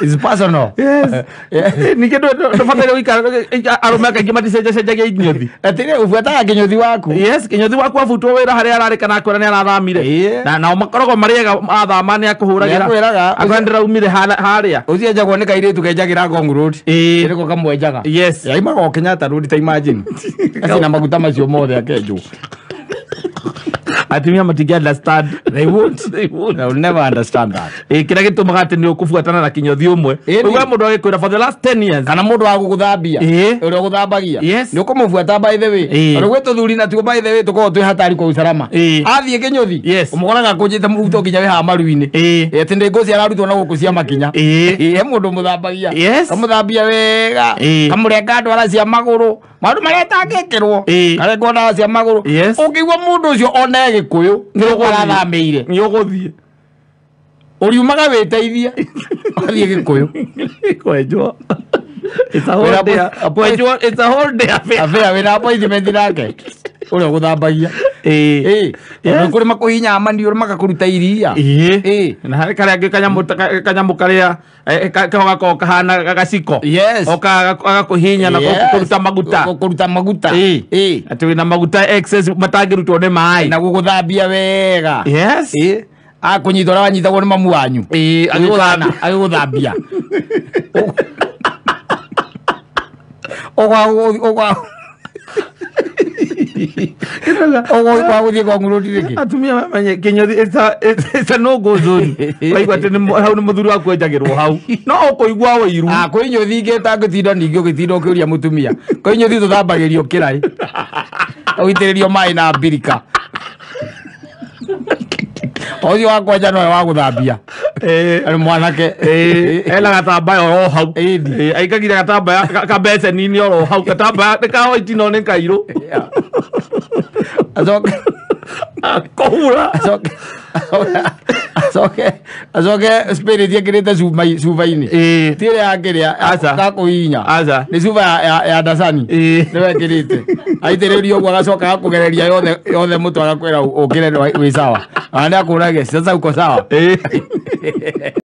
It's personal. Yes. Nikindo ndofatele wika aromeka ngimati seja inyothi. Atire ufuataga kinyothi waku. Yes, kinyothi waku afutwo wira haria ararikana kwera ni arathamire. Na makorogo mariega athama ni akuhuragira. Akwendera umire haria. Ucienjagwo ni kairitu kenjagira Ngong Road. Iriko kamwenjaga. Yes. Yaimaga Kenyatta Road ta imagine. Kasi na maguta macio mothe akenjwo. Atimia matigi understand. They won't. They will never understand that. Kira gitumaga ati ni ukufuatana na kinyothi umwe. Uga mundu agikwira for the last 10 years. Kana mundu wa guguthambia. Uri guthambagia. Ni ukumufuata by the way. Uri gwetu thuri na tuo by the way tuko twi hatari kwa usalama. Athie kinyothi. Umukoraga kunjite muruto kinya we ha maruini. Ati ndi ngoci ararutwo na gukucia makinya. Mundu muthambagia. Kamuthambia wega. Kamurenga ndwara cia maguru. Maundu maria tangikirwo. Kare ngona cia maguru. Ukigwa mundu ucio ona Gikuyu ni urathamire. Ni uguthie. Uriumaga witeithia. Athie Gikuyu. Kwenjwo. It's a whole day. It's a whole day affair. We na appointment nake. Uri guthambagia. Kuri makuhinya amani uri makakuruta iria. Na hari kare kanyamu karia kagako kahana gaciko. Oka gakuhinya na kuruta maguta. Kuruta maguta. Ati na maguta excess matangirutwo ni mai. Na guguthambia wega. Akunyitwa wanyitagwo ni mamu wanyu. Agiguthambia. Ogwa kwa guthie kwa ngurudi riki atumia manye kinyothi it's a no go zone waigwa tene hau ni muthuri waku enjagirwo hau no ukuigwa wiru kwinyothi ngeta ngitindo ningi ugitindo ukiuria mutumia kwinyothi tuthambagirio kirai uitiririo mai na mbirika Ozi wakwaja no wa guthambia ari mwanake ela gatamba oro hau aikagira gatamba kabese nini oro hau gatamba nikaho itino ni kairo azoke kohura azoke spirit yakirete suvaini tire yakiria asa kuhinya ni suva ya dasani niwe kirite aitiririo gwa gacoka gakugereria yothe mutwara kwira ukire wi sawa anda kurage sasa uko sawa